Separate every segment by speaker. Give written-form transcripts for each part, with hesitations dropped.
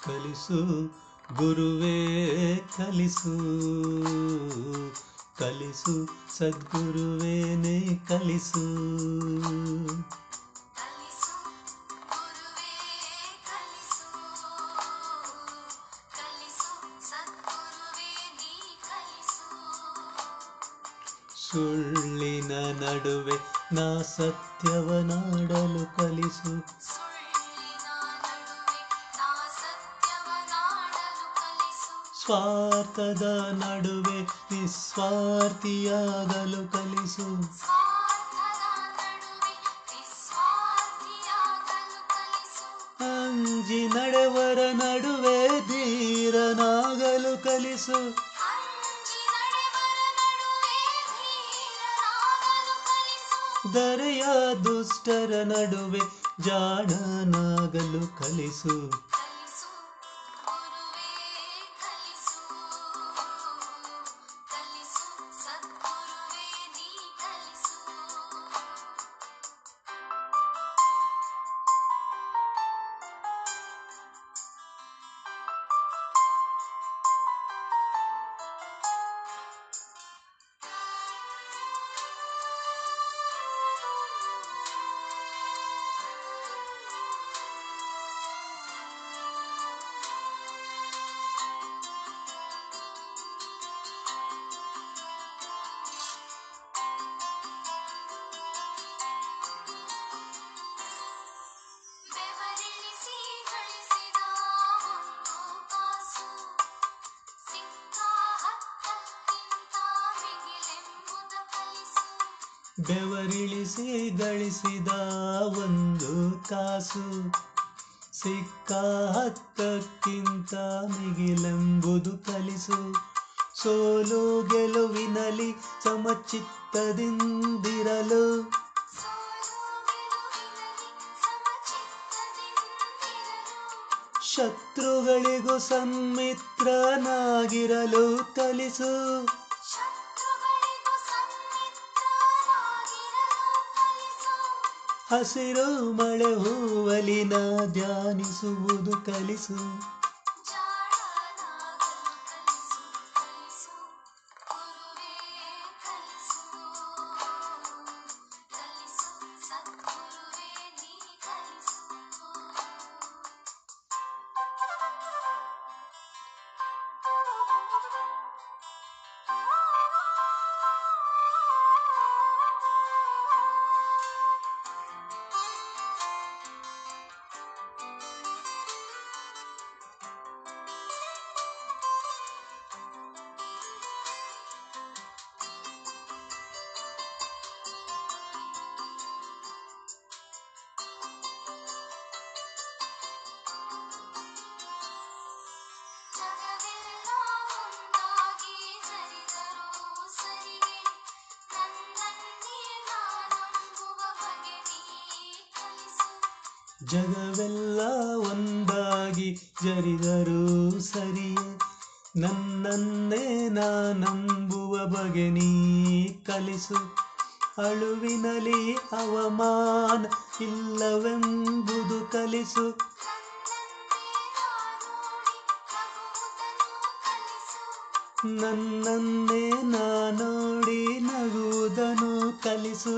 Speaker 1: ಕಲಿಸು ಗುರುವೇ ಕಲಿಸು ಕಲಿಸು ಸದ್ಗುರುವೇ ನೇ ಕಲಿಸು
Speaker 2: ಕಲಿಸು ಗುರುವೇ ಕಲಿಸು ಕಲಿಸು ಸದ್ಗುರುವೇ ನೀ ಕಲಿಸು
Speaker 1: ಸುಳ್ಳಿನ ನಡುವೆ ನಾ ಸತ್ಯವನಾಡಲು ಕಲಿಸು
Speaker 2: ಸುಳ್ಳಿನ ನಡುವೆ ನಾ ಸತ್ಯವನಾಡಲು ಕಲಿಸು
Speaker 1: ಸ್ವಾರ್ಥದ ನಡುವೆ ನಿಸ್ವಾರ್ಥಿಯಾಗಲು ಕಲಿಸು
Speaker 2: ಸ್ವಾರ್ಥದ ನಡುವೆ ನಿಸ್ವಾರ್ಥಿಯಾಗಲು ಕಲಿಸು
Speaker 1: ಅಂಜಿ ನಡೆವರ ನಡುವೆ ಧೀರನಾಗಲು ಕಲಿಸು
Speaker 2: ಅಂಜಿ ನಡೆವರ ನಡುವೆ ಧೀರನಾಗಲು ಕಲಿಸು
Speaker 1: ದರೆಯ ದುಷ್ಟರ ನಡುವೆ ಜಾಣನಾಗಲು ಕಲಿಸು
Speaker 2: ಕಲಿಸು ಗುರುವೇ ಕಲಿಸು ಕಲಿಸು ಸದ್ಗುರುವೇ ನೀ ಕಲಿಸು ಬೆವರಿಳಿಸಿ ಗಳಿಸಿದ ಒಂದು ಕಾಸು ಸಿಕ್ಕ ಹತ್ತಕ್ಕಿಂತ ಮಿಗಿಲೆಂಬುದ ಕಲಿಸು
Speaker 1: ಬೆವರಿಳಿಸಿ ಗಳಿಸಿದ ಒಂದು ಕಾಸು ಸಿಕ್ಕ ಹತ್ತಕ್ಕಿಂತ ಮಿಗಿಲೆಂಬುದು ಕಲಿಸು ಸೋಲು ಗೆಲುವಿನಲ್ಲಿ ಸಮಚಿತ್ತದಿಂದಿರಲು
Speaker 2: ಸೋಲು ಗೆಲುವಿನಲ್ಲಿ ಸಮಚಿತ್ತದಿಂದಿರಲು
Speaker 1: ಶತ್ರುಗಳಿಗೂ ಸನ್ಮಿತ್ರನಾಗಿರಲು ಕಲಿಸು
Speaker 2: ಶತ್ರುಗಳಿಗೂ ಸನ್ಮಿತ್ರನಾಗಿರಲು ಕಲಿಸು
Speaker 1: ಹಸಿರು ಮಳೆ ಹೂವಲಿನ ಧ್ಯಾನಿಸುವುದು ಕಲಿಸು
Speaker 2: ಜಾಣನಾಗಲು ಕಲಿಸು ಕಲಿಸು ಗುರುವೇ ಕಲಿಸು ಕಲಿಸು ಸದ್ಗುರುವೇ ನೀ ಕಲಿಸು ಜಗವೆಲ್ಲ ಒಂದಾಗಿ ಜರಿದರೂ ಸರಿಯೇ ನನ್ನನ್ನೇ ನಾನಂಬುವ ಬಗೆ ನೀ ಕಲಿಸು
Speaker 1: ಜಗವೆಲ್ಲ ಒಂದಾಗಿ ಜರಿದರೂ ಸರಿಯೇ ನನ್ನನ್ನೇ ನಾನಂಬುವ ಬಗೆ ನೀ ಕಲಿಸು ಅಳುವಿನಲ್ಲಿ ಅವಮಾನ ಇಲ್ಲವೆಂಬುದು ಕಲಿಸು
Speaker 2: ನನ್ನನ್ನೇ ನಾನೋಡಿ ನಗುವುದನ್ನು ಕಲಿಸು
Speaker 1: ನನ್ನನ್ನೇ ನಾನೋಡಿ ನಗುವುದನ್ನು ಕಲಿಸು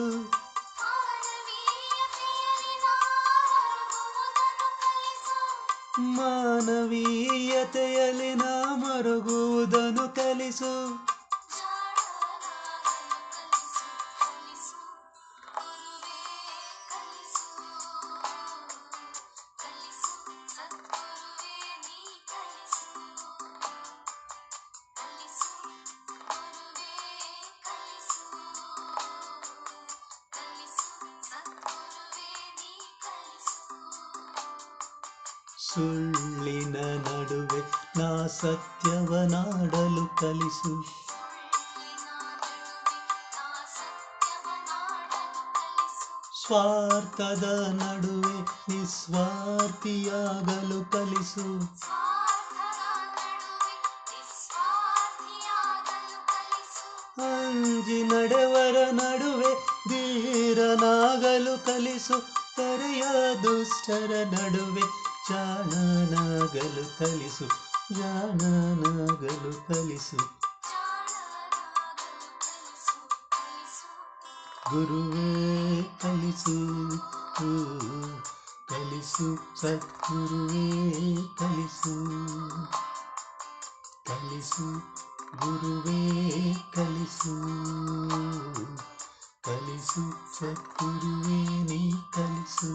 Speaker 1: ಮಾನವೀಯತೆಯಲ್ಲಿ ನಾ ಮರುಗುವುದನ್ನು ಕಲಿಸು
Speaker 2: ಜಾಣನಾಗಲು ಕಲಿಸು ಕಲಿಸು ಗುರುವೇ ಕಲಿಸು ಕಲಿಸು ಸದ್ಗುರುವೇ ನೀ ಕಲಿಸು ಕಲಿಸು ಗುರುವೇ ಕಲಿಸು ಕಲಿಸು ಸದ್ಗುರುವೇ ನೀ ಕಲಿಸು
Speaker 1: ಸುಳ್ಳಿನ ನಡುವೆ ನಾ ಸತ್ಯವನಾಡಲು ಕಲಿಸು
Speaker 2: ಸುಳ್ಳಿನ ನಡುವೆ ನಾ ಸತ್ಯವನಾಡಲು ಕಲಿಸು
Speaker 1: ಸ್ವಾರ್ಥದ ನಡುವೆ ನಿಸ್ವಾರ್ಥಿಯಾಗಲು ಕಲಿಸು
Speaker 2: ಸ್ವಾರ್ಥದ ನಡುವೆ ನಿಸ್ವಾರ್ಥಿಯಾಗಲು ಕಲಿಸು
Speaker 1: ಅಂಜಿ ನಡೆವರ ನಡುವೆ ಧೀರನಾಗಲು ಕಲಿಸು ತೆರೆಯ ದುಷ್ಟರ ನಡುವೆ ಜಾಣನಾಗಲು ಕಲಿಸು, ಜಾಣನಾಗಲು ಕಲಿಸು.
Speaker 2: ಜಾಣನಾಗಲು ಕಲಿಸು ಕಲಿಸು
Speaker 1: ಗುರುವೇ ಕಲಿಸು, ಕಲಿಸು ಸದ್ಗುರುವೇ ಕಲಿಸು, ಕಲಿಸು ಗುರುವೇ ಕಲಿಸು, ಕಲಿಸು ಸದ್ಗುರುವೇ ನೀ ಕಲಿಸು.